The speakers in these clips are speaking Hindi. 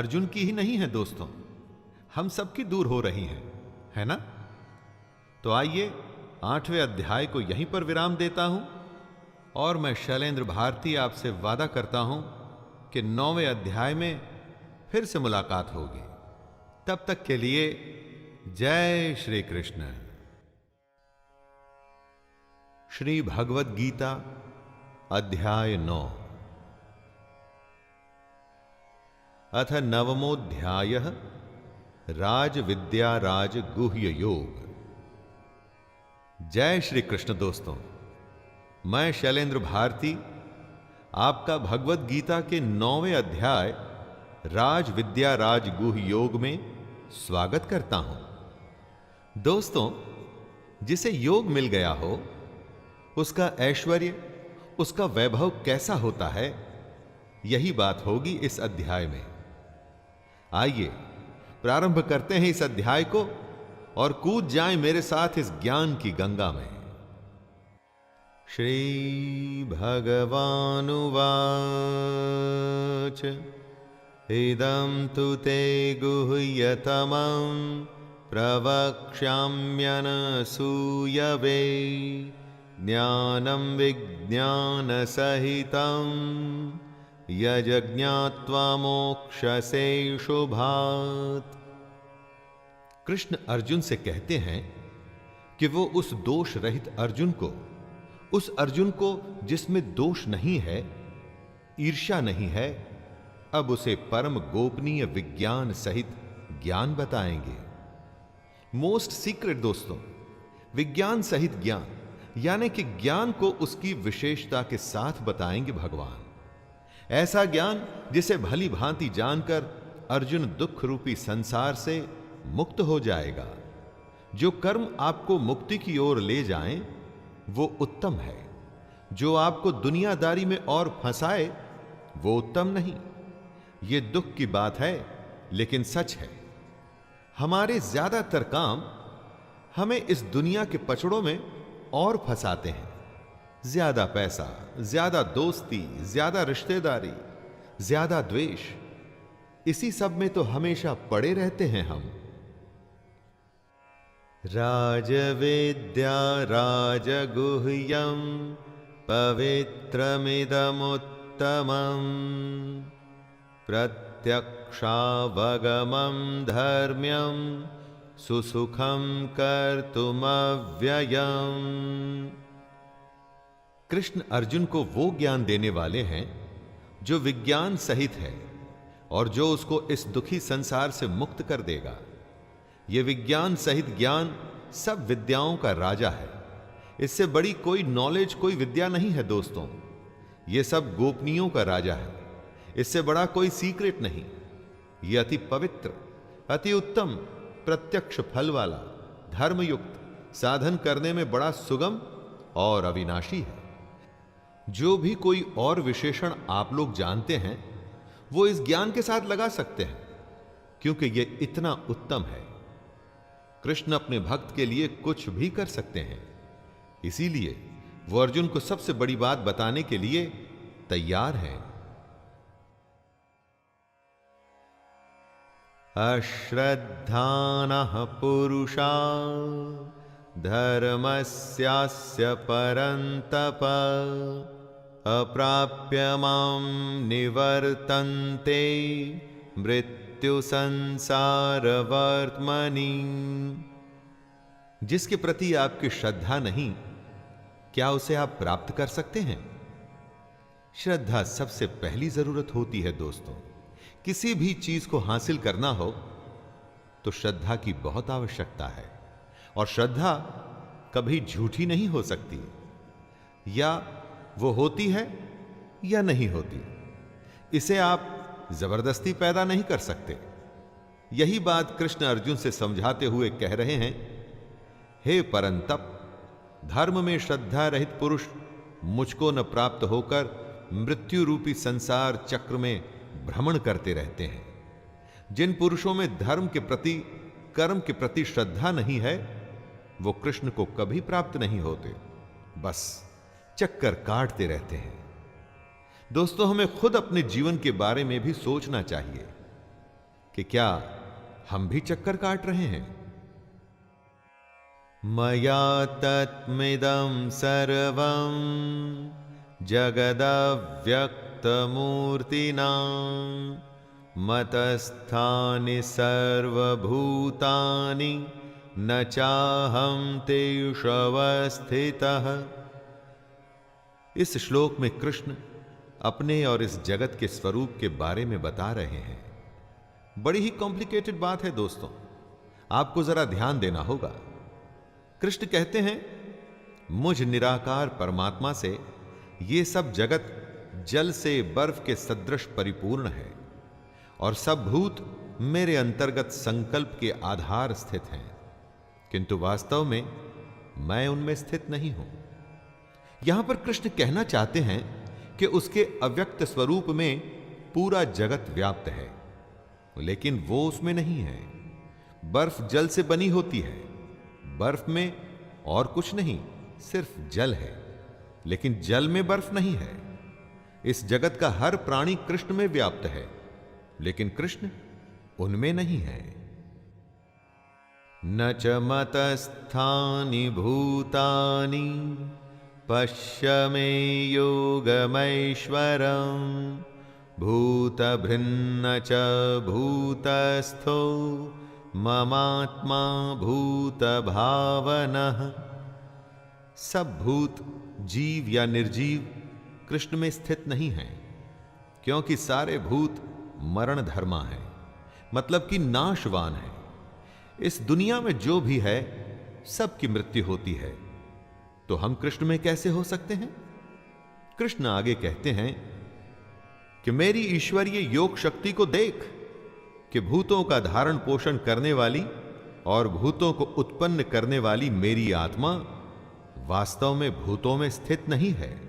अर्जुन की ही नहीं है दोस्तों, हम सबकी दूर हो रही हैं, है ना? तो आइए 8वें अध्याय को यहीं पर विराम देता हूं और मैं शैलेंद्र भारती आपसे वादा करता हूं कि 9वें अध्याय में फिर से मुलाकात होगी। तब तक के लिए जय श्री कृष्ण। श्री भगवद गीता अध्याय 9। अथ नवमोऽध्यायः राज विद्या राज गुह्य योग। जय श्री कृष्ण दोस्तों, मैं शैलेंद्र भारती आपका भगवद गीता के 9वें अध्याय राज विद्या राज गुह्य योग में स्वागत करता हूं। दोस्तों, जिसे योग मिल गया हो उसका ऐश्वर्य, उसका वैभव कैसा होता है, यही बात होगी इस अध्याय में। आइए प्रारंभ करते हैं इस अध्याय को और कूद जाएं मेरे साथ इस ज्ञान की गंगा में। श्री भगवानुवाच इदं तु ते गुह्यतमं प्रवक्ष्याम्यनसूयवे ज्ञानं विज्ञानसहितं यज्ञात्वा मोक्षसे शुभात्। कृष्ण अर्जुन से कहते हैं कि वो उस दोष रहित अर्जुन को, उस अर्जुन को जिसमें दोष नहीं है, ईर्ष्या नहीं है, अब उसे परम गोपनीय विज्ञान सहित ज्ञान बताएंगे। मोस्ट सीक्रेट दोस्तों, विज्ञान सहित ज्ञान, यानी कि ज्ञान को उसकी विशेषता के साथ बताएंगे भगवान। ऐसा ज्ञान जिसे भली भांति जानकर अर्जुन दुख रूपी संसार से मुक्त हो जाएगा। जो कर्म आपको मुक्ति की ओर ले जाएं, वो उत्तम है। जो आपको दुनियादारी में और फंसाए, वो उत्तम नहीं। ये दुख की बात है, लेकिन सच है। हमारे ज्यादातर काम हमें इस दुनिया के पचड़ों में और फंसाते हैं। ज्यादा पैसा, ज्यादा दोस्ती, ज्यादा रिश्तेदारी, ज्यादा द्वेष, इसी सब में तो हमेशा पड़े रहते हैं हम। राजविद्या राजगुह्यं पवित्रमिदमुत्तमं प्रत्यक्षावगमं धर्म्यं सुसुखं कर्तुमव्ययम्। कृष्ण अर्जुन को वो ज्ञान देने वाले हैं जो विज्ञान सहित है और जो उसको इस दुखी संसार से मुक्त कर देगा। ये विज्ञान सहित ज्ञान सब विद्याओं का राजा है। इससे बड़ी कोई नॉलेज, कोई विद्या नहीं है दोस्तों। ये सब गोपनीयों का राजा है। इससे बड़ा कोई सीक्रेट नहीं। ये अति पवित्र, अति उत्तम, प्रत्यक्ष फल वाला, धर्मयुक्त, साधन करने में बड़ा सुगम और अविनाशी है। जो भी कोई और विशेषण आप लोग जानते हैं, वो इस ज्ञान के साथ लगा सकते हैं, क्योंकि ये इतना उत्तम है। कृष्ण अपने भक्त के लिए कुछ भी कर सकते हैं, इसीलिए वो अर्जुन को सबसे बड़ी बात बताने के लिए तैयार हैं। अश्रद्धानः पुरुषा धर्मस्यास्य परन्तप अप्राप्य मां निवर्तन्ते मृत्यु संसारवर्त्मनि। जिसके प्रति आपकी श्रद्धा नहीं, क्या उसे आप प्राप्त कर सकते हैं? श्रद्धा सबसे पहली जरूरत होती है दोस्तों। किसी भी चीज को हासिल करना हो तो श्रद्धा की बहुत आवश्यकता है, और श्रद्धा कभी झूठी नहीं हो सकती। या वो होती है या नहीं होती, इसे आप जबरदस्ती पैदा नहीं कर सकते। यही बात कृष्ण अर्जुन से समझाते हुए कह रहे हैं, हे परंतप, धर्म में श्रद्धा रहित पुरुष मुझको न प्राप्त होकर मृत्यु रूपी संसार चक्र में भ्रमण करते रहते हैं। जिन पुरुषों में धर्म के प्रति, कर्म के प्रति श्रद्धा नहीं है, वो कृष्ण को कभी प्राप्त नहीं होते, बस चक्कर काटते रहते हैं। दोस्तों, हमें खुद अपने जीवन के बारे में भी सोचना चाहिए। कि क्या हम भी चक्कर काट रहे हैं? मया तत्मिदं सर्वं जगदव्यक्तमूर्तिना मतस्थानि सर्वभूतानि न चाहं तेषु अवस्थितः। इस श्लोक में कृष्ण अपने और इस जगत के स्वरूप के बारे में बता रहे हैं। बड़ी ही कॉम्प्लिकेटेड बात है दोस्तों, आपको जरा ध्यान देना होगा। कृष्ण कहते हैं, मुझ निराकार परमात्मा से ये सब जगत जल से बर्फ के सदृश परिपूर्ण है और सब भूत मेरे अंतर्गत संकल्प के आधार स्थित हैं, किंतु वास्तव में मैं उनमें स्थित नहीं हूं। यहां पर कृष्ण कहना चाहते हैं कि उसके अव्यक्त स्वरूप में पूरा जगत व्याप्त है, लेकिन वो उसमें नहीं है। बर्फ जल से बनी होती है, बर्फ में और कुछ नहीं, सिर्फ जल है, लेकिन जल में बर्फ नहीं है। इस जगत का हर प्राणी कृष्ण में व्याप्त है, लेकिन कृष्ण उनमें नहीं है। न च मतस्थानि भूतानि पश्य मे योगमैश्वरम् भूतभृन्न च भूतस्थो ममात्मा भूतभावनः। सब भूत, जीव या निर्जीव कृष्ण में स्थित नहीं हैं, क्योंकि सारे भूत मरण धर्मा है, मतलब कि नाशवान है। इस दुनिया में जो भी है सबकी मृत्यु होती है, तो हम कृष्ण में कैसे हो सकते हैं? कृष्ण आगे कहते हैं कि मेरी ईश्वरीय योग शक्ति को देख कि भूतों का धारण पोषण करने वाली और भूतों को उत्पन्न करने वाली मेरी आत्मा वास्तव में भूतों में स्थित नहीं है।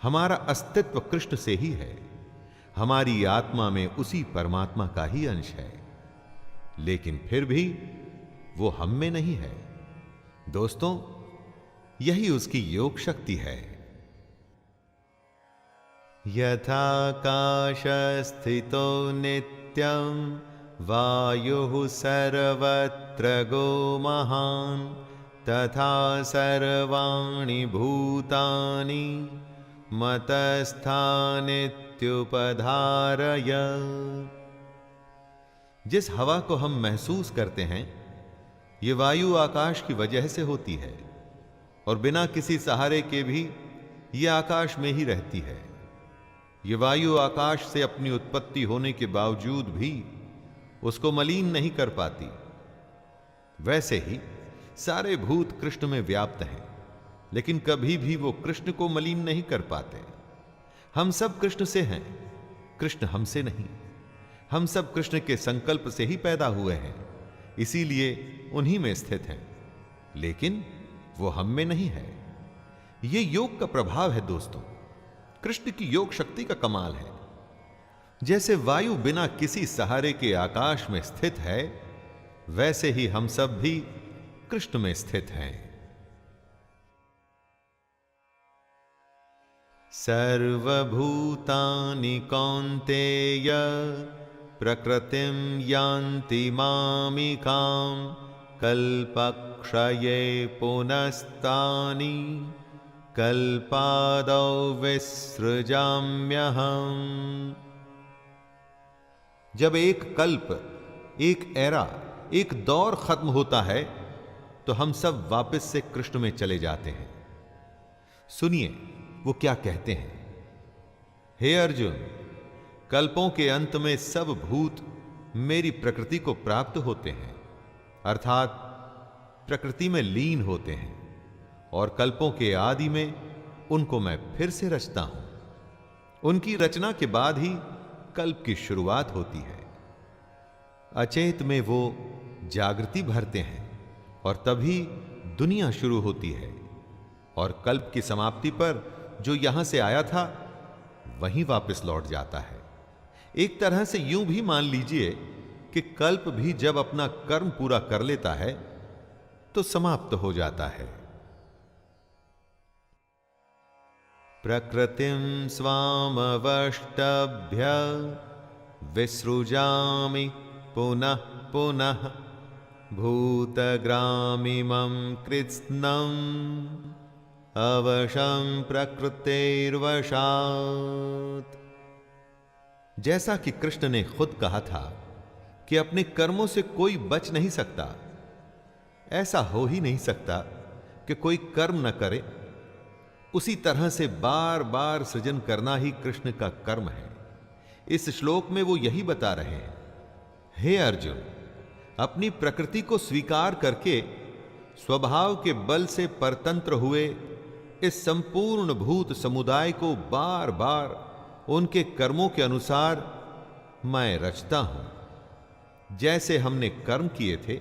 हमारा अस्तित्व कृष्ण से ही है, हमारी आत्मा में उसी परमात्मा का ही अंश है, लेकिन फिर भी वो हम में नहीं है। दोस्तों, यही उसकी योग शक्ति है। यथाकाशस्थितो नित्यं वायुः सर्वत्र गो महान् तथा सर्वाणि भूतानि मतस्थानित्युपधारय। जिस हवा को हम महसूस करते हैं, ये वायु आकाश की वजह से होती है और बिना किसी सहारे के भी ये आकाश में ही रहती है। ये वायु आकाश से अपनी उत्पत्ति होने के बावजूद भी उसको मलिन नहीं कर पाती। वैसे ही सारे भूत कृष्ण में व्याप्त हैं, लेकिन कभी भी वो कृष्ण को मलिन नहीं कर पाते। हम सब कृष्ण से हैं, कृष्ण हमसे नहीं। हम सब कृष्ण के संकल्प से ही पैदा हुए हैं, इसीलिए उन्हीं में स्थित हैं, लेकिन वो हम में नहीं है। ये योग का प्रभाव है दोस्तों। कृष्ण की योग शक्ति का कमाल है। जैसे वायु बिना किसी सहारे के आकाश में स्थित है, वैसे ही हम सब भी कृष्ण में स्थित हैं। सर्वभूतानि कौन्तेय प्रकृतिं यान्ति मामिकां कल्पक्षये पुनस्तानि कल्पादौ विसृजाम्यहम्। जब एक कल्प, एक एरा, एक दौर खत्म होता है तो हम सब वापस से कृष्ण में चले जाते हैं। सुनिए वो क्या कहते हैं। हे अर्जुन, कल्पों के अंत में सब भूत मेरी प्रकृति को प्राप्त होते हैं, अर्थात प्रकृति में लीन होते हैं, और कल्पों के आदि में उनको मैं फिर से रचता हूं। उनकी रचना के बाद ही कल्प की शुरुआत होती है। अचेत में वो जागृति भरते हैं और तभी दुनिया शुरू होती है, और कल्प की समाप्ति पर जो यहां से आया था वहीं वापस लौट जाता है। एक तरह से यूं भी मान लीजिए कि कल्प भी जब अपना कर्म पूरा कर लेता है तो समाप्त हो जाता है। प्रकृतिं स्वामवष्टभ्य विसृजामि पुनः पुनः भूतग्रामिमं कृत्स्नम् अवशं प्रकृतेर्वशात्। जैसा कि कृष्ण ने खुद कहा था कि अपने कर्मों से कोई बच नहीं सकता, ऐसा हो ही नहीं सकता कि कोई कर्म न करे, उसी तरह से बार बार सृजन करना ही कृष्ण का कर्म है। इस श्लोक में वो यही बता रहे हैं, हे अर्जुन, अपनी प्रकृति को स्वीकार करके स्वभाव के बल से परतंत्र हुए इस संपूर्ण भूत समुदाय को बार बार उनके कर्मों के अनुसार मैं रचता हूं। जैसे हमने कर्म किए थे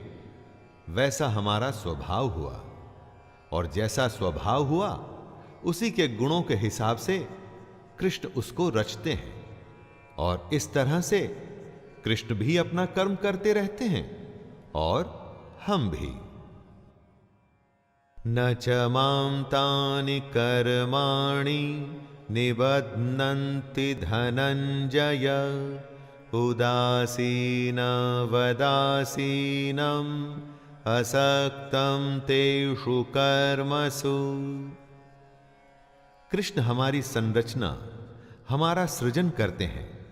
वैसा हमारा स्वभाव हुआ, और जैसा स्वभाव हुआ उसी के गुणों के हिसाब से कृष्ण उसको रचते हैं, और इस तरह से कृष्ण भी अपना कर्म करते रहते हैं और हम भी। न च मां तानि कर्माणि निबध्नन्ति धनञ्जय उदासीनवदासीनम् असक्तं तेषु कर्मसु। कृष्ण हमारी संरचना, हमारा सृजन करते हैं,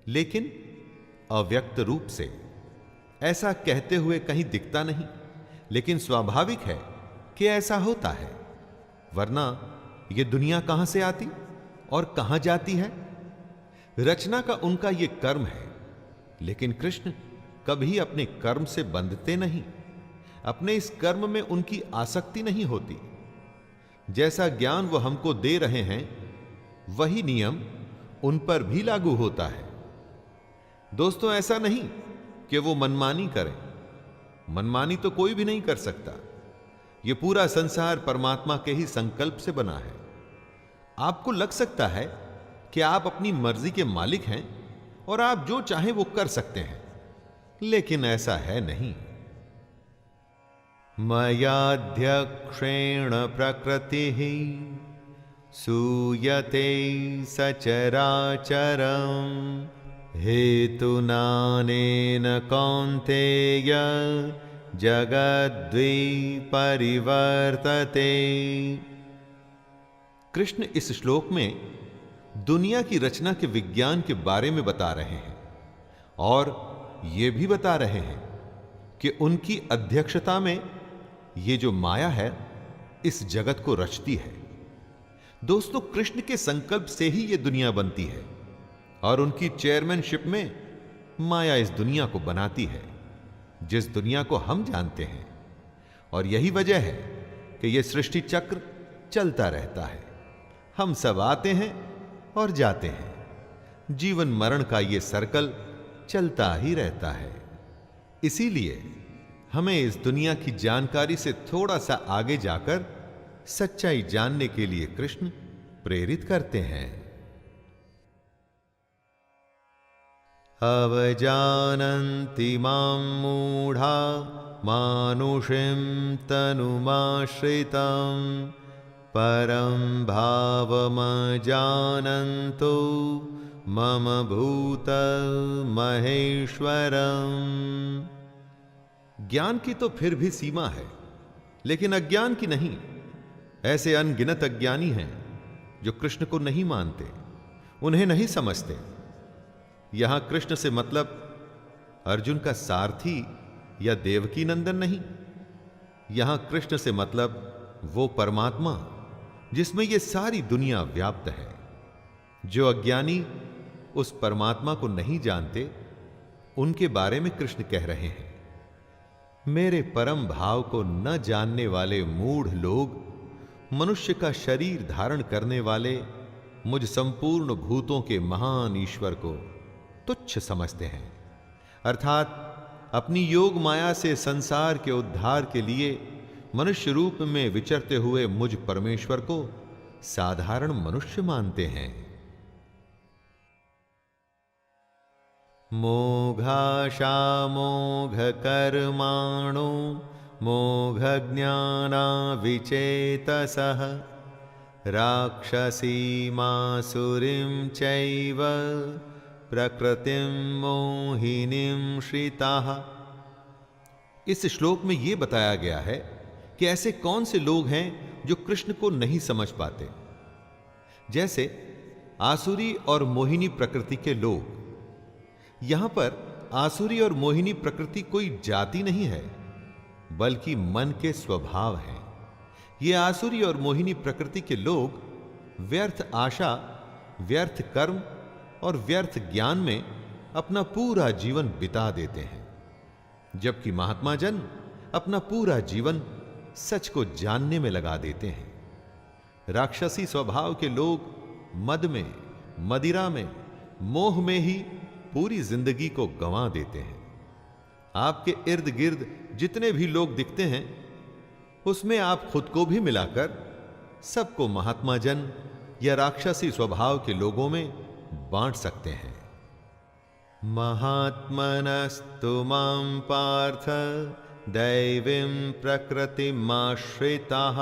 लेकिन अव्यक्त रूप से। ऐसा कहते हुए कहीं दिखता नहीं, लेकिन स्वाभाविक है कि ऐसा होता है, वरना यह दुनिया कहां से आती और कहां जाती है। रचना का उनका यह कर्म है, लेकिन कृष्ण कभी अपने कर्म से बंधते नहीं, अपने इस कर्म में उनकी आसक्ति नहीं होती। जैसा ज्ञान वो हमको दे रहे हैं वही नियम उन पर भी लागू होता है। दोस्तों, ऐसा नहीं कि वो मनमानी करें, मनमानी तो कोई भी नहीं कर सकता। यह पूरा संसार परमात्मा के ही संकल्प से बना है। आपको लग सकता है कि आप अपनी मर्जी के मालिक हैं और आप जो चाहें वो कर सकते हैं, लेकिन ऐसा है नहीं। मयाध्यक्षेण प्रकृतिः सूयते सचराचरम् हेतुनानेन कौन्तेय जगद्विपरिवर्तते। कृष्ण इस श्लोक में दुनिया की रचना के विज्ञान के बारे में बता रहे हैं, और यह भी बता रहे हैं कि उनकी अध्यक्षता में ये जो माया है इस जगत को रचती है। दोस्तों, कृष्ण के संकल्प से ही यह दुनिया बनती है, और उनकी चेयरमैनशिप में माया इस दुनिया को बनाती है, जिस दुनिया को हम जानते हैं। और यही वजह है कि यह सृष्टि चक्र चलता रहता है। हम सब आते हैं और जाते हैं, जीवन मरण का यह सर्कल चलता ही रहता है। इसीलिए हमें इस दुनिया की जानकारी से थोड़ा सा आगे जाकर सच्चाई जानने के लिए कृष्ण प्रेरित करते हैं। अवजानन्ति मां मूढ़ा मानुषीं तनुमाश्रितं परं भावमजानन्तो मम भूतमहेश्वरम्। ज्ञान की तो फिर भी सीमा है, लेकिन अज्ञान की नहीं। ऐसे अनगिनत अज्ञानी हैं जो कृष्ण को नहीं मानते, उन्हें नहीं समझते। यहां कृष्ण से मतलब अर्जुन का सारथी या देवकी नंदन नहीं। यहां कृष्ण से मतलब वो परमात्मा जिसमें ये सारी दुनिया व्याप्त है। जो अज्ञानी उस परमात्मा को नहीं जानते, उनके बारे में कृष्ण कह रहे हैं, मेरे परम भाव को न जानने वाले मूढ़ लोग मनुष्य का शरीर धारण करने वाले मुझ संपूर्ण भूतों के महान ईश्वर को तुच्छ समझते हैं। अर्थात अपनी योग माया से संसार के उद्धार के लिए मनुष्य रूप में विचरते हुए मुझ परमेश्वर को साधारण मनुष्य मानते हैं। मोघाशा मोघ कर्माणो मोघ ज्ञाना विचेतसः राक्षसीमासुरीं चैव प्रकृतिं मोहिनीं श्रिताः। इस श्लोक में यह बताया गया है कि ऐसे कौन से लोग हैं जो कृष्ण को नहीं समझ पाते। जैसे आसुरी और मोहिनी प्रकृति के लोग। यहां पर आसुरी और मोहिनी प्रकृति कोई जाति नहीं है, बल्कि मन के स्वभाव हैं। ये आसुरी और मोहिनी प्रकृति के लोग व्यर्थ आशा, व्यर्थ कर्म और व्यर्थ ज्ञान में अपना पूरा जीवन बिता देते हैं, जबकि महात्मा जन अपना पूरा जीवन सच को जानने में लगा देते हैं। राक्षसी स्वभाव के लोग मद में, मदिरा में, मोह में ही पूरी जिंदगी को गंवा देते हैं। आपके इर्द गिर्द जितने भी लोग दिखते हैं, उसमें आप खुद को भी मिलाकर सबको महात्मा जन या राक्षसी स्वभाव के लोगों में बांट सकते हैं। महात्मनस्तु मां पार्थ दैवीं प्रकृतिमाश्रिताः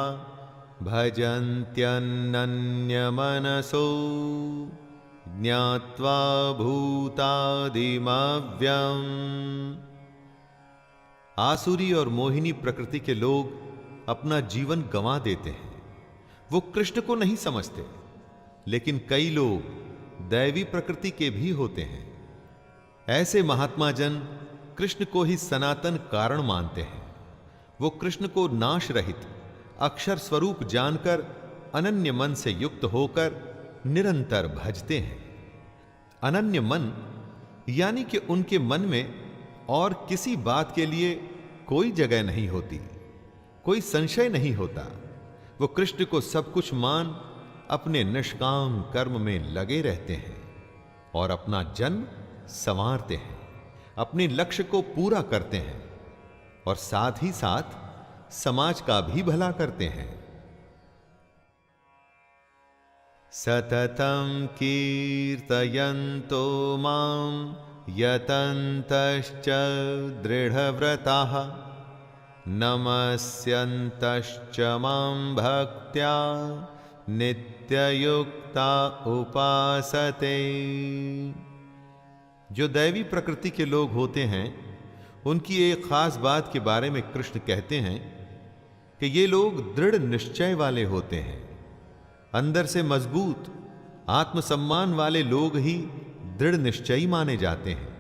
भजन्त्यनन्यमनसो ज्ञात्वा भूतादिमव्यम्। आसुरी और मोहिनी प्रकृति के लोग अपना जीवन गंवा देते हैं। वो कृष्ण को नहीं समझते, लेकिन कई लोग दैवी प्रकृति के भी होते हैं। ऐसे महात्मा जन कृष्ण को ही सनातन कारण मानते हैं। वो कृष्ण को नाश रहित अक्षर स्वरूप जानकर अनन्य मन से युक्त होकर निरंतर भजते हैं। अनन्य मन यानी कि उनके मन में और किसी बात के लिए कोई जगह नहीं होती, कोई संशय नहीं होता। वो कृष्ण को सब कुछ मान अपने निष्काम कर्म में लगे रहते हैं और अपना जन्म संवारते हैं, अपने लक्ष्य को पूरा करते हैं और साथ ही साथ समाज का भी भला करते हैं। सततं कीर्तयन्तो मां यतन्तश्च दृढव्रताः नमस्यन्तश्च मां भक्त्या नित्ययुक्ता उपासते। जो दैवी प्रकृति के लोग होते हैं, उनकी एक खास बात के बारे में कृष्ण कहते हैं कि ये लोग दृढ़ निश्चय वाले होते हैं। अंदर से मजबूत आत्मसम्मान वाले लोग ही दृढ़ निश्चयी माने जाते हैं।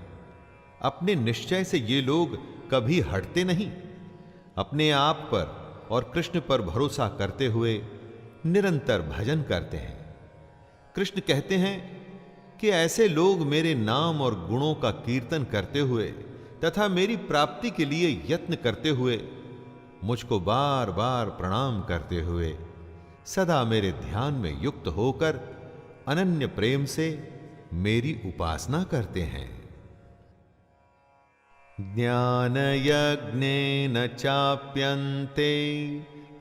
अपने निश्चय से ये लोग कभी हटते नहीं। अपने आप पर और कृष्ण पर भरोसा करते हुए निरंतर भजन करते हैं। कृष्ण कहते हैं कि ऐसे लोग मेरे नाम और गुणों का कीर्तन करते हुए तथा मेरी प्राप्ति के लिए यत्न करते हुए, मुझको बार बार प्रणाम करते हुए सदा मेरे ध्यान में युक्त होकर अनन्य प्रेम से मेरी उपासना करते हैं। ज्ञान यज्ञेन चाप्यन्ते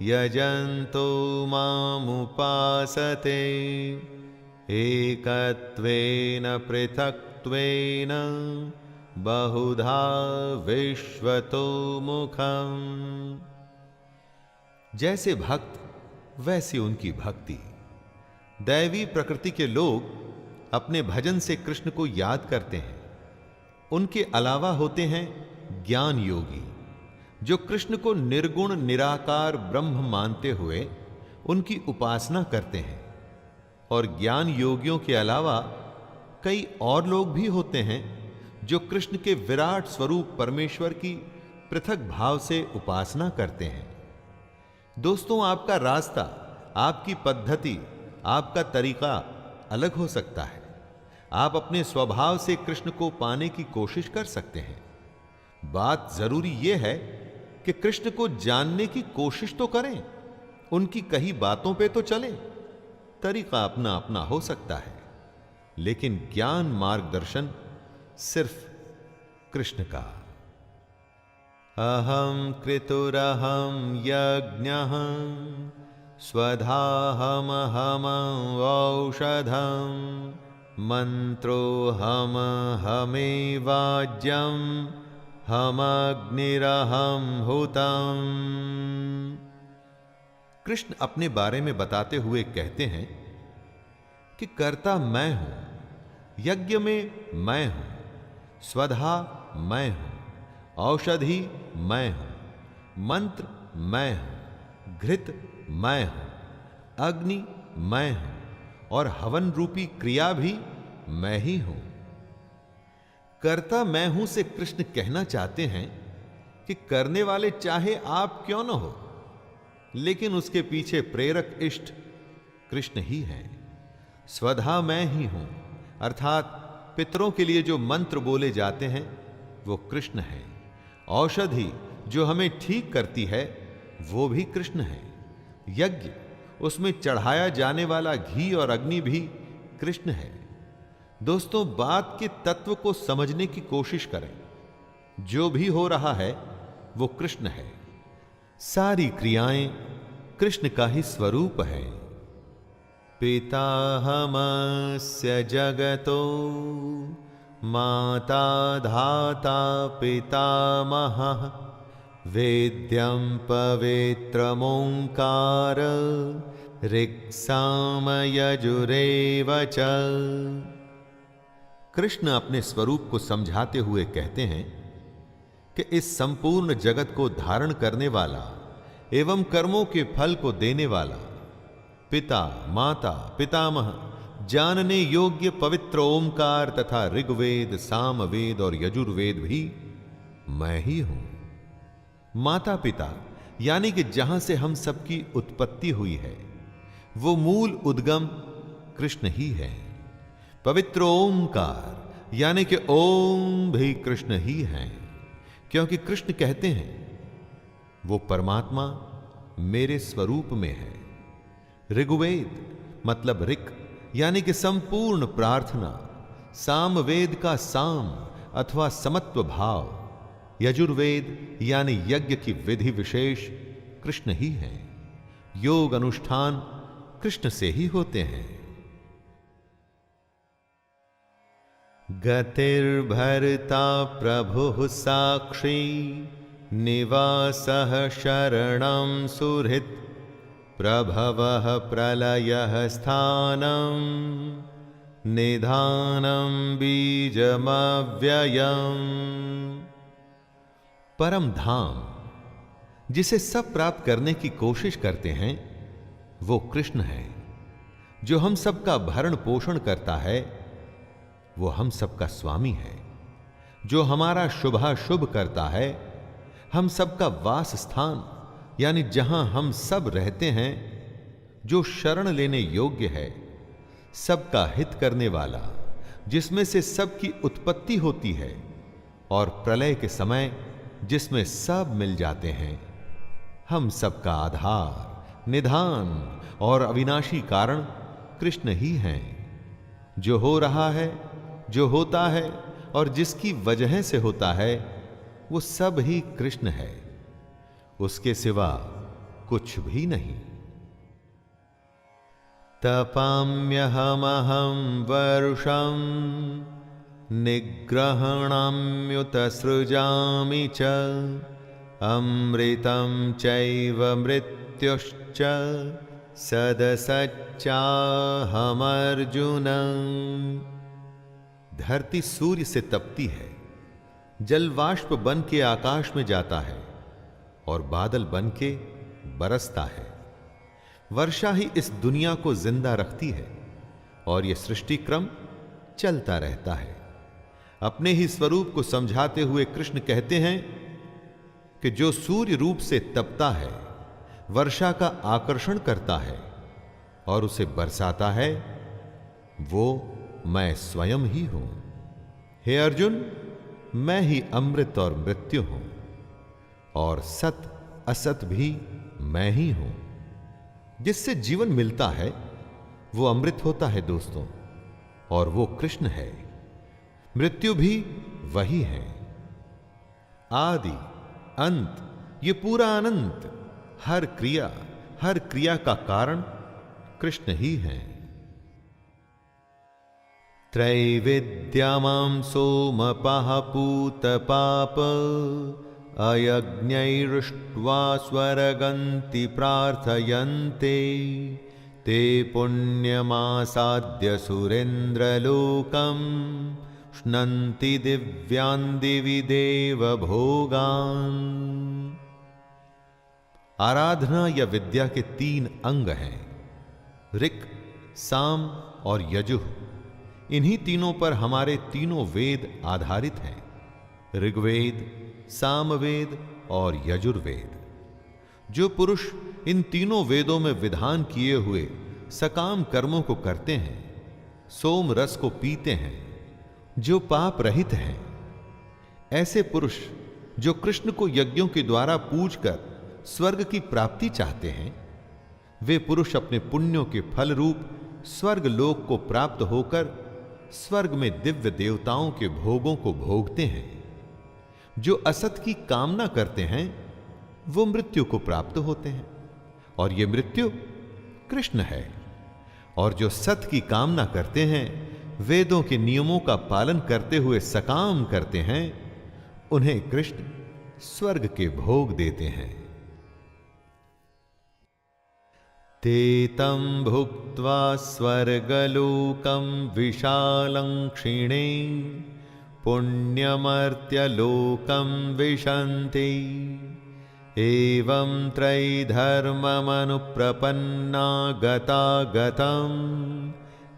यजन्तो मामुपासते एकत्वेन पृथक्त्वेन बहुधा विश्वतो मुखम्। जैसे भक्त वैसी उनकी भक्ति। दैवी प्रकृति के लोग अपने भजन से कृष्ण को याद करते हैं। उनके अलावा होते हैं ज्ञान योगी, जो कृष्ण को निर्गुण निराकार ब्रह्म मानते हुए उनकी उपासना करते हैं। और ज्ञान योगियों के अलावा कई और लोग भी होते हैं जो कृष्ण के विराट स्वरूप परमेश्वर की पृथक भाव से उपासना करते हैं। दोस्तों, आपका रास्ता, आपकी पद्धति, आपका तरीका अलग हो सकता है। आप अपने स्वभाव से कृष्ण को पाने की कोशिश कर सकते हैं। बात जरूरी यह है कि कृष्ण को जानने की कोशिश तो करें, उनकी कही बातों पे तो चलें। तरीका अपना अपना हो सकता है, लेकिन ज्ञान मार्गदर्शन सिर्फ कृष्ण का। अहम कृतुरहम यज्ञः स्वधाहमहम औषधम मंत्रोहम हमेवाज्यम हमग्निरहम हुतम। कृष्ण अपने बारे में बताते हुए कहते हैं कि कर्ता मैं हूं, यज्ञ में मैं हूं, स्वधा मैं हूं, औषधि मैं हूं, मंत्र मैं हूं, घृत मैं हूं, अग्नि मैं हूं और हवन रूपी क्रिया भी मैं ही हूं। कर्ता मैं हूं से कृष्ण कहना चाहते हैं कि करने वाले चाहे आप क्यों न हो, लेकिन उसके पीछे प्रेरक इष्ट कृष्ण ही हैं। स्वधा मैं ही हूं, अर्थात पितरों के लिए जो मंत्र बोले जाते हैं वो कृष्ण है। औषधि जो हमें ठीक करती है वो भी कृष्ण है। यज्ञ, उसमें चढ़ाया जाने वाला घी और अग्नि भी कृष्ण है। दोस्तों, बात के तत्व को समझने की कोशिश करें। जो भी हो रहा है वो कृष्ण है। सारी क्रियाएं कृष्ण का ही स्वरूप है। पिताहमस्य जगतो माता धाता पितामहः वेद्यं पवित्रमोंकार ऋक्सामयजुरेव च। कृष्ण अपने स्वरूप को समझाते हुए कहते हैं कि इस संपूर्ण जगत को धारण करने वाला एवं कर्मों के फल को देने वाला पिता, माता, पितामह, जानने योग्य पवित्र ओमकार तथा ऋग्वेद, सामवेद और यजुर्वेद भी मैं ही हूं। माता पिता यानी कि जहां से हम सबकी उत्पत्ति हुई है वो मूल उद्गम कृष्ण ही है। पवित्र ओमकार यानी कि ओम भी कृष्ण ही है, क्योंकि कृष्ण कहते हैं वो परमात्मा मेरे स्वरूप में है। ऋग्वेद मतलब ऋक यानी कि संपूर्ण प्रार्थना, सामवेद का साम अथवा समत्व भाव, यजुर्वेद यानी यज्ञ की विधि विशेष कृष्ण ही है। योग अनुष्ठान कृष्ण से ही होते हैं। गतिर्भर्ता प्रभुः साक्षी निवासः शरणं सुहृत् प्रभवः प्रलयः स्थानं निधानं बीजमव्ययम्। परम धाम जिसे सब प्राप्त करने की कोशिश करते हैं वो कृष्ण है। जो हम सबका भरण पोषण करता है वो हम सबका स्वामी है। जो हमारा शुभाशुभ करता है, हम सबका वास स्थान यानी जहां हम सब रहते हैं, जो शरण लेने योग्य है, सबका हित करने वाला, जिसमें से सबकी उत्पत्ति होती है और प्रलय के समय जिसमें सब मिल जाते हैं, हम सबका आधार, निधान और अविनाशी कारण कृष्ण ही हैं। जो हो रहा है, जो होता है और जिसकी वजह से होता है वो सब ही कृष्ण है, उसके सिवा कुछ भी नहीं। तपाम्यहमहं वर्षं निग्रहणाम्युत सृजामि च अमृतं चैव मृत्युश्च सदसच्चाहमर्जुन। धरती सूर्य से तपती है, जल वाष्प बन के आकाश में जाता है और बादल बन के बरसता है। वर्षा ही इस दुनिया को जिंदा रखती है और यह सृष्टि क्रम चलता रहता है। अपने ही स्वरूप को समझाते हुए कृष्ण कहते हैं कि जो सूर्य रूप से तपता है, वर्षा का आकर्षण करता है और उसे बरसाता है, वो मैं स्वयं ही हूं। हे अर्जुन, मैं ही अमृत और मृत्यु हूं और सत असत भी मैं ही हूं। जिससे जीवन मिलता है वो अमृत होता है दोस्तों, और वो कृष्ण है। मृत्यु भी वही है। आदि अंत, ये पूरा अनंत, हर क्रिया का कारण कृष्ण ही है। त्रैविद्यमां सोमपः पूतपाप अयज्ञैरुष्ट्वा स्वर्गन्ति प्रार्थयन्ते ते पुण्यमासाद्य सुरेन्द्रलोकम् श्नन्ति दिव्यान् दिवि देव भोगान्। आराधना या विद्या के 3 अंग हैं, ऋक्, साम और यजुः। इन्हीं तीनों पर हमारे तीनों वेद आधारित हैं, ऋग्वेद, सामवेद और यजुर्वेद। जो पुरुष इन तीनों वेदों में विधान किए हुए सकाम कर्मों को करते हैं, सोम रस को पीते हैं, जो पाप रहित हैं, ऐसे पुरुष जो कृष्ण को यज्ञों के द्वारा पूजकर स्वर्ग की प्राप्ति चाहते हैं, वे पुरुष अपने पुण्यों के फल रूप स्वर्ग लोक को प्राप्त होकर स्वर्ग में दिव्य देवताओं के भोगों को भोगते हैं। जो असत की कामना करते हैं वो मृत्यु को प्राप्त होते हैं, और ये मृत्यु कृष्ण है। और जो सत की कामना करते हैं, वेदों के नियमों का पालन करते हुए सकाम करते हैं, उन्हें कृष्ण स्वर्ग के भोग देते हैं। ते तं भुक्त्वा स्वर्गलोकं विशालं क्षिणे पुण्यमर्त्यलोकं विशन्ति। एवं त्रैधर्ममनुप्रपन्ना गतागतं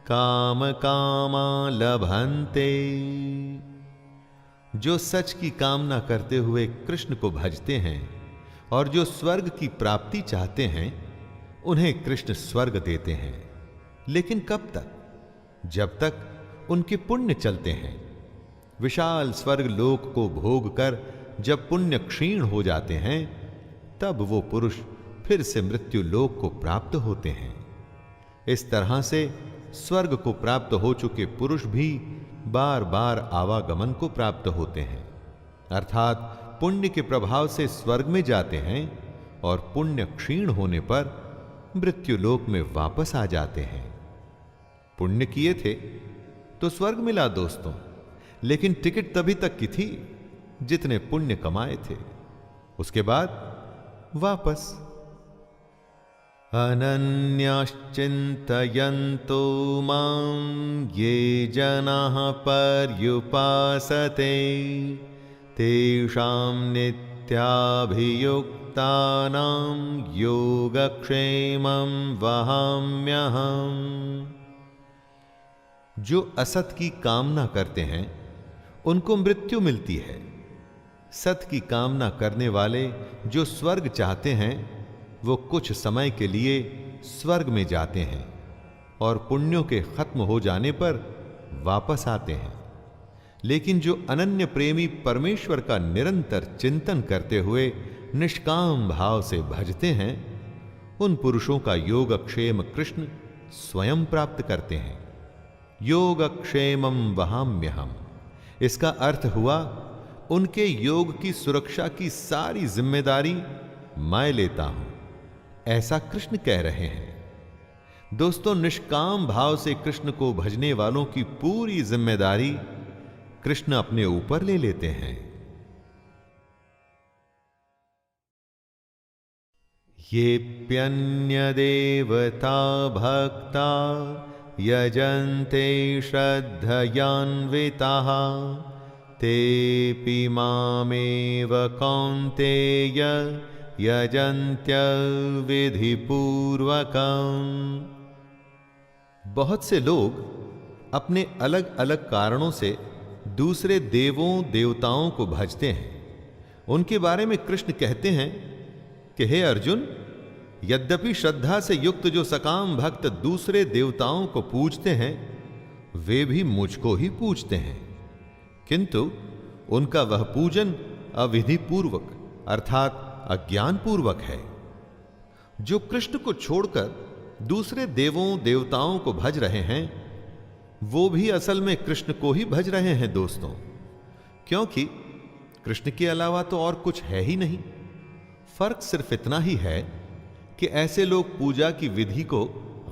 कामकामा लभन्ते। जो सच की कामना करते हुए कृष्ण को भजते हैं और जो स्वर्ग की प्राप्ति चाहते हैं, उन्हें कृष्ण स्वर्ग देते हैं। लेकिन कब तक? जब तक उनके पुण्य चलते हैं। विशाल स्वर्ग लोक को भोग कर जब पुण्य क्षीण हो जाते हैं, तब वो पुरुष फिर से मृत्यु लोक को प्राप्त होते हैं। इस तरह से स्वर्ग को प्राप्त हो चुके पुरुष भी बार बार आवागमन को प्राप्त होते हैं, अर्थात पुण्य के प्रभाव से स्वर्ग में जाते हैं और पुण्य क्षीण होने पर मृत्यु लोक में वापस आ जाते हैं। पुण्य किए थे तो स्वर्ग मिला दोस्तों, लेकिन टिकट तभी तक की थी जितने पुण्य कमाए थे, उसके बाद वापस। अनन्याश्चिन्तयन्तो मां ये जनाः पर्युपासते तेषां नित्याभियुक्तानां योगक्षेमं वहाम्यहम्। जो असत की कामना करते हैं उनको मृत्यु मिलती है। सत की कामना करने वाले जो स्वर्ग चाहते हैं वो कुछ समय के लिए स्वर्ग में जाते हैं और पुण्यों के खत्म हो जाने पर वापस आते हैं। लेकिन जो अनन्य प्रेमी परमेश्वर का निरंतर चिंतन करते हुए निष्काम भाव से भजते हैं, उन पुरुषों का योगक्षेम कृष्ण स्वयं प्राप्त करते हैं। योगक्षेमं वहाम्यहम्, इसका अर्थ हुआ उनके योग की सुरक्षा की सारी जिम्मेदारी मैं लेता हूं, ऐसा कृष्ण कह रहे हैं। दोस्तों, निष्काम भाव से कृष्ण को भजने वालों की पूरी जिम्मेदारी कृष्ण अपने ऊपर ले लेते हैं। येऽप्यन्य देवता भक्ता यजन्ते श्रद्धयान्विताः तेऽपि मामेव कौन्तेय यजन्त्य विधिपूर्वकम्। बहुत से लोग अपने अलग अलग कारणों से दूसरे देवों देवताओं को भजते हैं। उनके बारे में कृष्ण कहते हैं कि हे अर्जुन, यद्यपि श्रद्धा से युक्त जो सकाम भक्त दूसरे देवताओं को पूजते हैं, वे भी मुझको ही पूजते हैं, किंतु उनका वह पूजन अविधि पूर्वक अर्थात अज्ञान पूर्वक है। जो कृष्ण को छोड़कर दूसरे देवों देवताओं को भज रहे हैं, वो भी असल में कृष्ण को ही भज रहे हैं दोस्तों, क्योंकि कृष्ण के अलावा तो और कुछ है ही नहीं। फर्क सिर्फ इतना ही है कि ऐसे लोग पूजा की विधि को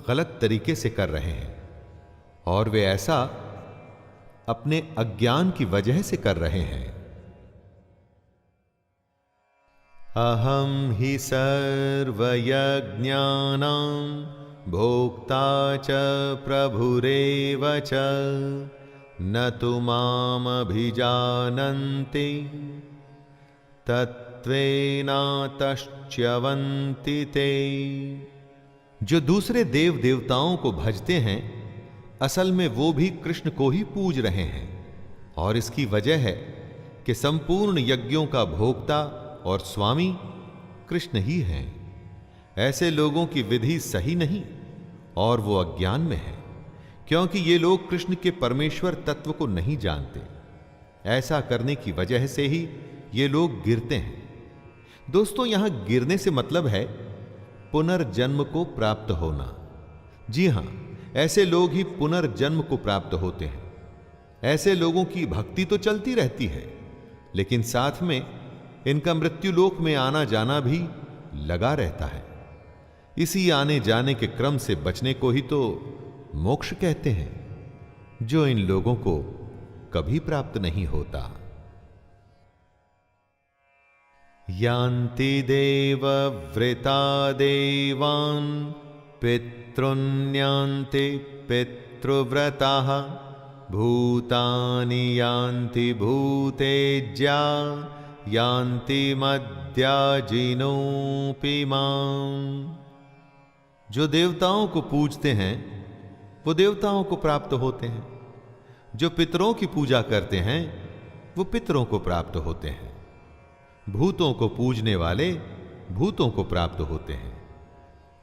गलत तरीके से कर रहे हैं, और वे ऐसा अपने अज्ञान की वजह से कर रहे हैं। अहम हि सर्वयज्ञानां भोक्ता च प्रभुरेव च न तु मामभिजानन्ति तत्त्वेनातश्च्यवन्ति ते। जो दूसरे देव देवताओं को भजते हैं, असल में वो भी कृष्ण को ही पूज रहे हैं, और इसकी वजह है कि संपूर्ण यज्ञों का भोक्ता और स्वामी कृष्ण ही हैं। ऐसे लोगों की विधि सही नहीं और वो अज्ञान में है, क्योंकि ये लोग कृष्ण के परमेश्वर तत्व को नहीं जानते। ऐसा करने की वजह से ही ये लोग गिरते हैं। दोस्तों, यहां गिरने से मतलब है पुनर्जन्म को प्राप्त होना। जी हां, ऐसे लोग ही पुनर्जन्म को प्राप्त होते हैं। ऐसे लोगों की भक्ति तो चलती रहती है, लेकिन साथ में इनका मृत्युलोक में आना जाना भी लगा रहता है। इसी आने जाने के क्रम से बचने को ही तो मोक्ष कहते हैं, जो इन लोगों को कभी प्राप्त नहीं होता। यान्ति देवव्रता देवान् पितॄन्यान्ति पितृव्रताः भूतानि यान्ति भूतेज्या यान्ति मद्याजिनोऽपि माम्। जो देवताओं को पूजते हैं वो देवताओं को प्राप्त होते हैं, जो पितरों की पूजा करते हैं वो पितरों को प्राप्त होते हैं, भूतों को पूजने वाले भूतों को प्राप्त होते हैं,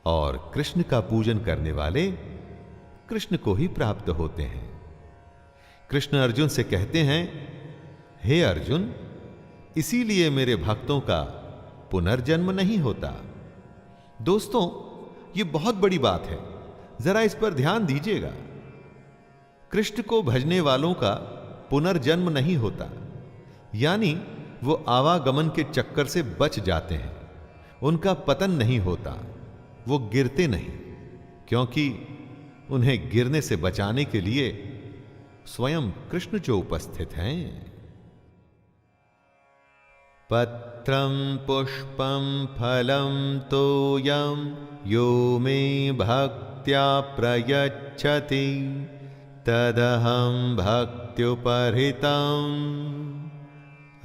और कृष्ण का पूजन करने वाले कृष्ण को ही प्राप्त होते हैं। कृष्ण अर्जुन से कहते हैं, हे अर्जुन, इसीलिए मेरे भक्तों का पुनर्जन्म नहीं होता। दोस्तों, ये बहुत बड़ी बात है, जरा इस पर ध्यान दीजिएगा। कृष्ण को भजने वालों का पुनर्जन्म नहीं होता, यानी वो आवागमन के चक्कर से बच जाते हैं, उनका पतन नहीं होता, वो गिरते नहीं, क्योंकि उन्हें गिरने से बचाने के लिए स्वयं कृष्ण जो उपस्थित हैं। पत्रं पुष्पं फलं तोयं यो मे भक्त्या प्रयच्छति तदहं भक्त्युपहृतम्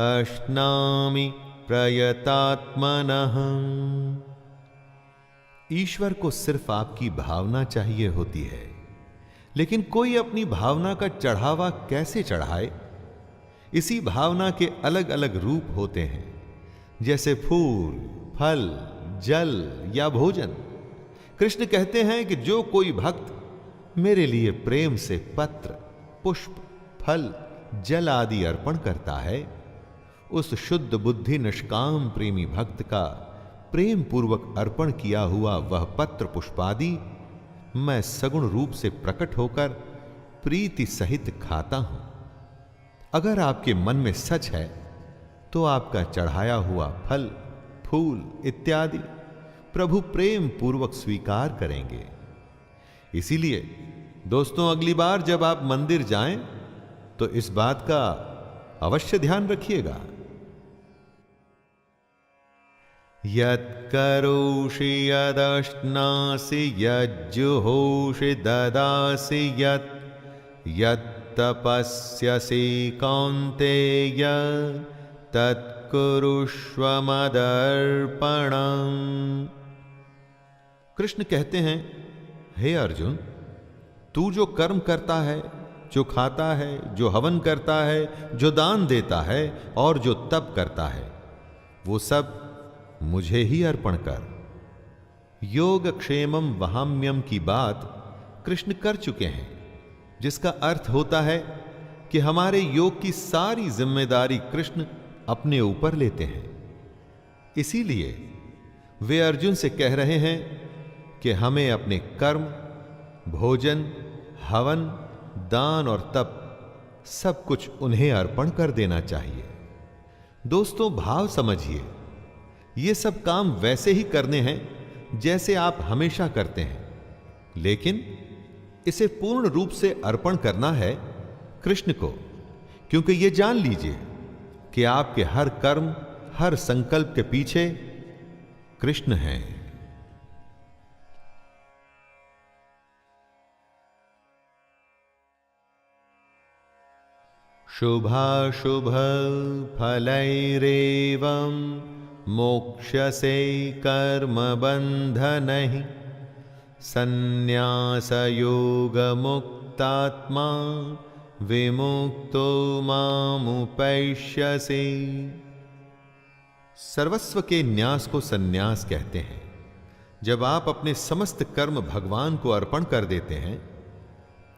अश्नामि प्रयतात्मनः। ईश्वर को सिर्फ आपकी भावना चाहिए होती है, लेकिन कोई अपनी भावना का चढ़ावा कैसे चढ़ाए? इसी भावना के अलग अलग रूप होते हैं, जैसे फूल, फल, जल या भोजन। कृष्ण कहते हैं कि जो कोई भक्त मेरे लिए प्रेम से पत्र, पुष्प, फल, जल आदि अर्पण करता है, उस शुद्ध बुद्धि निष्काम प्रेमी भक्त का प्रेम पूर्वक अर्पण किया हुआ वह पत्र पुष्पादि मैं सगुण रूप से प्रकट होकर प्रीति सहित खाता हूं। अगर आपके मन में सच है तो आपका चढ़ाया हुआ फल, फूल इत्यादि प्रभु प्रेम पूर्वक स्वीकार करेंगे। इसीलिए दोस्तों, अगली बार जब आप मंदिर जाएं तो इस बात का अवश्य ध्यान रखिएगा। यत्करोषि यदश्नासि यज्जुहोषि ददासि यत्तपस्यसि कौन्तेय तत्कुरुष्व मदर्पणम्। कृष्ण कहते हैं, हे अर्जुन, तू जो कर्म करता है, जो खाता है, जो हवन करता है, जो दान देता है और जो तप करता है, वो सब मुझे ही अर्पण कर। योग क्षेमम वहाम्यम की बात कृष्ण कर चुके हैं, जिसका अर्थ होता है कि हमारे योग की सारी जिम्मेदारी कृष्ण अपने ऊपर लेते हैं। इसीलिए वे अर्जुन से कह रहे हैं कि हमें अपने कर्म, भोजन, हवन, दान और तप सब कुछ उन्हें अर्पण कर देना चाहिए। दोस्तों, भाव समझिए, ये सब काम वैसे ही करने हैं जैसे आप हमेशा करते हैं, लेकिन इसे पूर्ण रूप से अर्पण करना है कृष्ण को, क्योंकि ये जान लीजिए कि आपके हर कर्म, हर संकल्प के पीछे कृष्ण हैं। शुभाशुभ फलैरेवं मोक्ष्यसे कर्मबन्धनैः सन्न्यासयोगमुक्तात्मा विमुक्तो मामुपैष्यसि। सर्वस्व के न्यास को सन्यास कहते हैं। जब आप अपने समस्त कर्म भगवान को अर्पण कर देते हैं,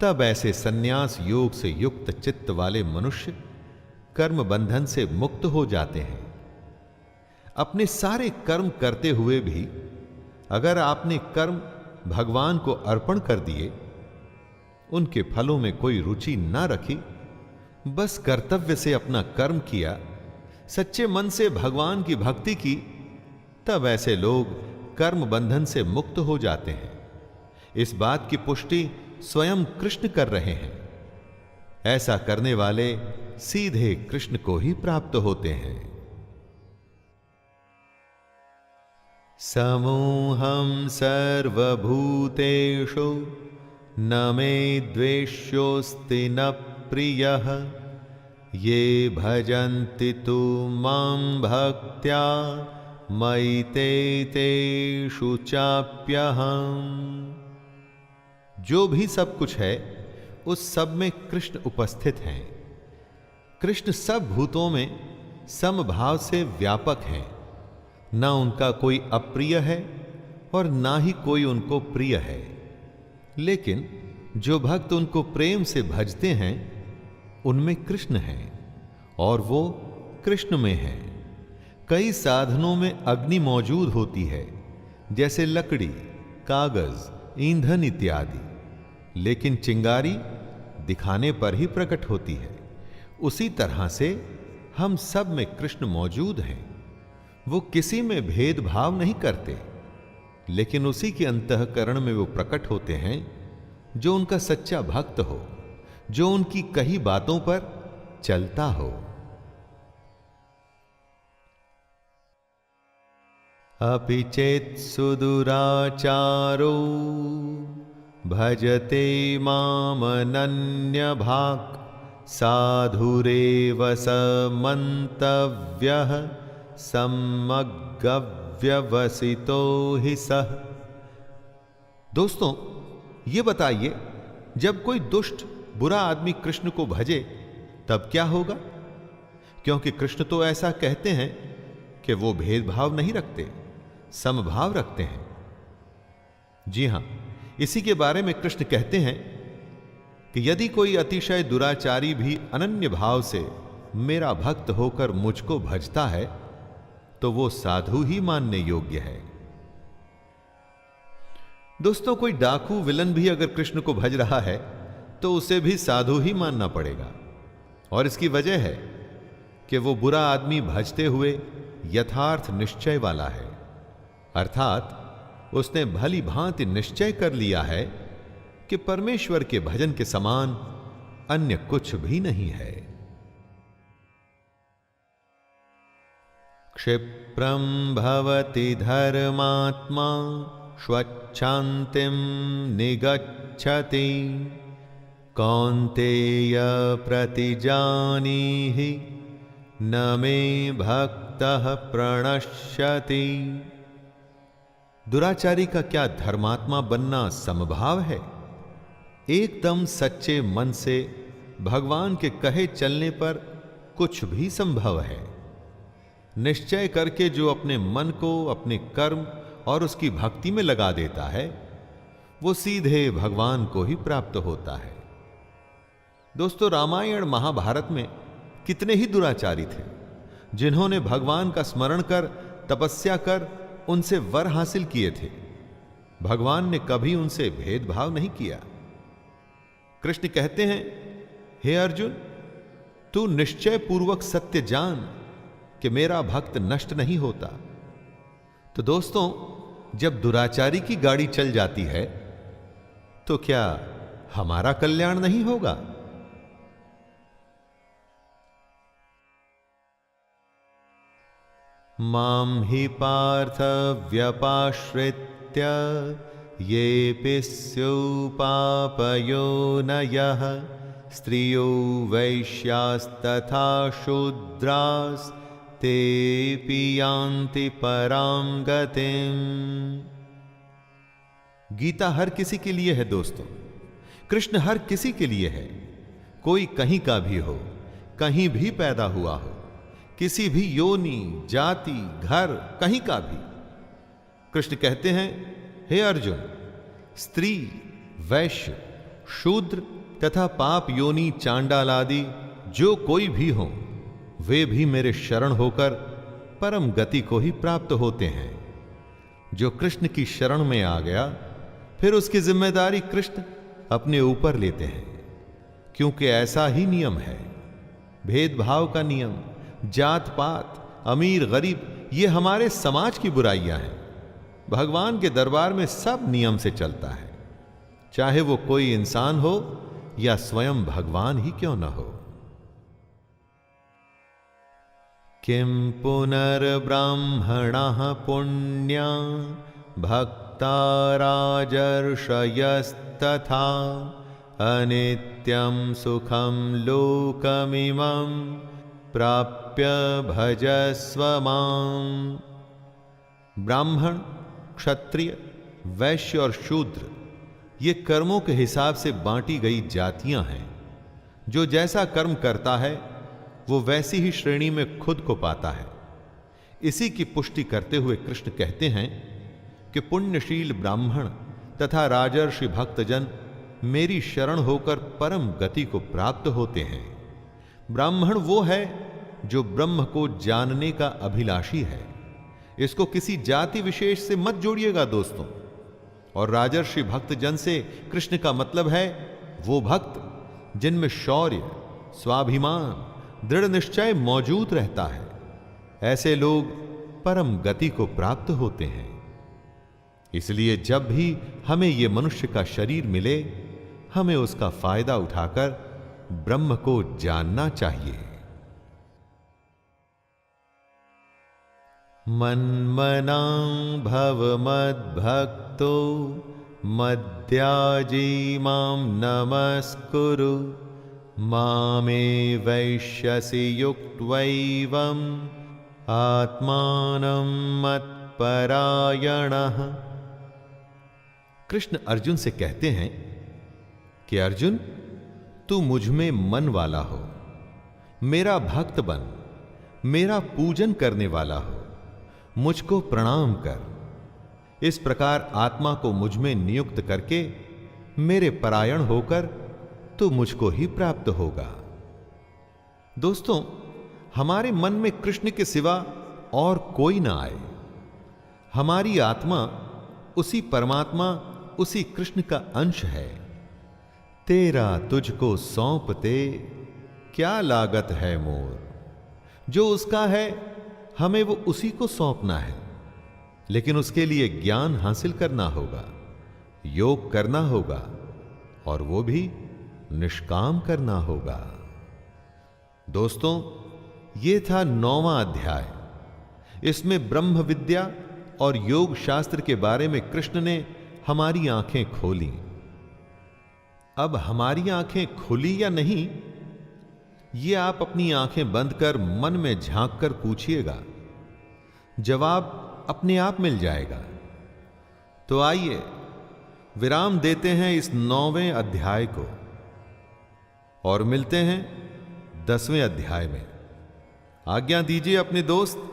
तब ऐसे सन्यास योग से युक्त चित्त वाले मनुष्य कर्म बंधन से मुक्त हो जाते हैं। अपने सारे कर्म करते हुए भी अगर आपने कर्म भगवान को अर्पण कर दिए, उनके फलों में कोई रुचि ना रखी, बस कर्तव्य से अपना कर्म किया, सच्चे मन से भगवान की भक्ति की, तब ऐसे लोग कर्म बंधन से मुक्त हो जाते हैं। इस बात की पुष्टि स्वयं कृष्ण कर रहे हैं। ऐसा करने वाले सीधे कृष्ण को ही प्राप्त होते हैं। समूहं सर्वभूतेषु न मे द्वेष्योऽस्ति न प्रियः ये भजन्ति तु मां भक्त्या मयि ते तेषु चाप्यहम्। जो भी सब कुछ है, उस सब में कृष्ण उपस्थित हैं। कृष्ण सब भूतों में समभाव से व्यापक हैं। ना उनका कोई अप्रिय है और ना ही कोई उनको प्रिय है। लेकिन जो भक्त उनको प्रेम से भजते हैं, उनमें कृष्ण हैं और वो कृष्ण में हैं। कई साधनों में अग्नि मौजूद होती है, जैसे लकड़ी, कागज, ईंधन इत्यादि, लेकिन चिंगारी दिखाने पर ही प्रकट होती है। उसी तरह से हम सब में कृष्ण मौजूद हैं। वो किसी में भेदभाव नहीं करते, लेकिन उसी के अंतःकरण में वो प्रकट होते हैं जो उनका सच्चा भक्त हो, जो उनकी कही बातों पर चलता हो। अपि चेत् सुदुराचारो भजते मामनन्यभाक् साधुरेव स मन्तव्यः सम्मग्गव्यवसितो हि सः। दोस्तों, ये बताइए, जब कोई दुष्ट बुरा आदमी कृष्ण को भजे तब क्या होगा? क्योंकि कृष्ण तो ऐसा कहते हैं कि वो भेदभाव नहीं रखते, समभाव रखते हैं। जी हां, इसी के बारे में कृष्ण कहते हैं कि यदि कोई अतिशय दुराचारी भी अनन्य भाव से मेरा भक्त होकर मुझको भजता है, तो वो साधु ही मानने योग्य है। दोस्तों, कोई डाकू विलन भी अगर कृष्ण को भज रहा है तो उसे भी साधु ही मानना पड़ेगा। और इसकी वजह है कि वो बुरा आदमी भजते हुए यथार्थ निश्चय वाला है, अर्थात उसने भली भांति निश्चय कर लिया है कि परमेश्वर के भजन के समान अन्य कुछ भी नहीं है। क्षिप्रं भवति धर्मात्मा स्वच्छान्तिं निगच्छति कौन्तेय प्रतिजानीहि न मे भक्तः प्रणश्यति। दुराचारी का क्या धर्मात्मा बनना समभाव है? एकदम सच्चे मन से भगवान के कहे चलने पर कुछ भी संभव है। निश्चय करके जो अपने मन को अपने कर्म और उसकी भक्ति में लगा देता है, वो सीधे भगवान को ही प्राप्त होता है। दोस्तों, रामायण महाभारत में कितने ही दुराचारी थे जिन्होंने भगवान का स्मरण कर तपस्या कर उनसे वर हासिल किए थे। भगवान ने कभी उनसे भेदभाव नहीं किया। कृष्ण कहते हैं, हे अर्जुन, तू निश्चय पूर्वक सत्य जान कि मेरा भक्त नष्ट नहीं होता। तो दोस्तों, जब दुराचारी की गाड़ी चल जाती है तो क्या हमारा कल्याण नहीं होगा? मां हि पार्थ व्यपाश्रित्य येऽपि स्युः पापयोनयः स्त्रियो वैश्यास्तथा शूद्रास् तेऽपि यान्ति परां गतिम्। गीता हर किसी के लिए है दोस्तों, कृष्ण हर किसी के लिए है। कोई कहीं का भी हो, कहीं भी पैदा हुआ हो, किसी भी योनि, जाति, घर, कहीं का भी। कृष्ण कहते हैं, हे अर्जुन, स्त्री, वैश्य, शूद्र तथा पाप योनि चांडाल आदि जो कोई भी हो, वे भी मेरे शरण होकर परम गति को ही प्राप्त होते हैं। जो कृष्ण की शरण में आ गया, फिर उसकी जिम्मेदारी कृष्ण अपने ऊपर लेते हैं, क्योंकि ऐसा ही नियम है। भेदभाव का नियम, जात पात, अमीर गरीब, ये हमारे समाज की बुराइयां हैं। भगवान के दरबार में सब नियम से चलता है, चाहे वो कोई इंसान हो या स्वयं भगवान ही क्यों न हो। किं पुनर्ब्राह्मणः पुण्या भक्ता राजर्षयस्तथा अनित्यं सुखं लोकमिमं प्राप्य भजस्व माम्। ब्राह्मण, क्षत्रिय, वैश्य और शूद्र ये कर्मों के हिसाब से बांटी गई जातियां हैं। जो जैसा कर्म करता है वो वैसी ही श्रेणी में खुद को पाता है। इसी की पुष्टि करते हुए कृष्ण कहते हैं कि पुण्यशील ब्राह्मण तथा राजर्षि भक्तजन मेरी शरण होकर परम गति को प्राप्त होते हैं। ब्राह्मण वो है जो ब्रह्म को जानने का अभिलाषी है। इसको किसी जाति विशेष से मत जोड़िएगा दोस्तों। और राजर्षि भक्तजन से कृष्ण का मतलब है वो भक्त जिनमें शौर्य, स्वाभिमान, दृढ़ निश्चय मौजूद रहता है। ऐसे लोग परम गति को प्राप्त होते हैं। इसलिए जब भी हमें यह मनुष्य का शरीर मिले, हमें उसका फायदा उठाकर ब्रह्म को जानना चाहिए। मन्मनां भव मद्भक्तो मद्याजी मां नमस्कुरु मामे वैश्यसि युक्त्वैवम् आत्मानं मत्परायणः। कृष्ण अर्जुन से कहते हैं कि अर्जुन, तू मुझ में मन वाला हो, मेरा भक्त बन, मेरा पूजन करने वाला हो, मुझको प्रणाम कर। इस प्रकार आत्मा को मुझ में नियुक्त करके मेरे परायण होकर तो मुझको ही प्राप्त होगा। दोस्तों, हमारे मन में कृष्ण के सिवा और कोई ना आए। हमारी आत्मा उसी परमात्मा, उसी कृष्ण का अंश है। तेरा तुझको सौंपते क्या लागत है मोर। जो उसका है हमें वो उसी को सौंपना है, लेकिन उसके लिए ज्ञान हासिल करना होगा, योग करना होगा और वो भी निष्काम करना होगा। दोस्तों, ये था 9वां अध्याय। इसमें ब्रह्म विद्या और योग शास्त्र के बारे में कृष्ण ने हमारी आंखें खोली। अब हमारी आंखें खुली या नहीं, ये आप अपनी आंखें बंद कर मन में झांक कर पूछिएगा, जवाब अपने आप मिल जाएगा। तो आइए विराम देते हैं इस 9वें अध्याय को और मिलते हैं 10वें अध्याय में। आज्ञा दीजिए अपने दोस्त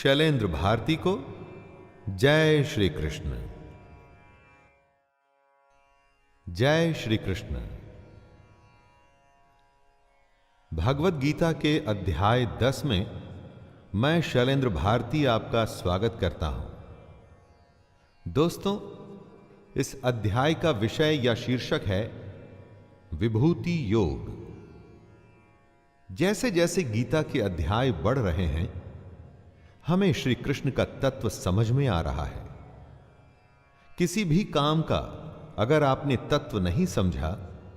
शैलेंद्र भारती को। जय श्री कृष्ण। जय श्री कृष्ण। भगवत गीता के अध्याय 10 में मैं शैलेंद्र भारती आपका स्वागत करता हूं। दोस्तों, इस अध्याय का विषय या शीर्षक है विभूति योग। जैसे जैसे गीता के अध्याय बढ़ रहे हैं, हमें श्री कृष्ण का तत्व समझ में आ रहा है। किसी भी काम का अगर आपने तत्व नहीं समझा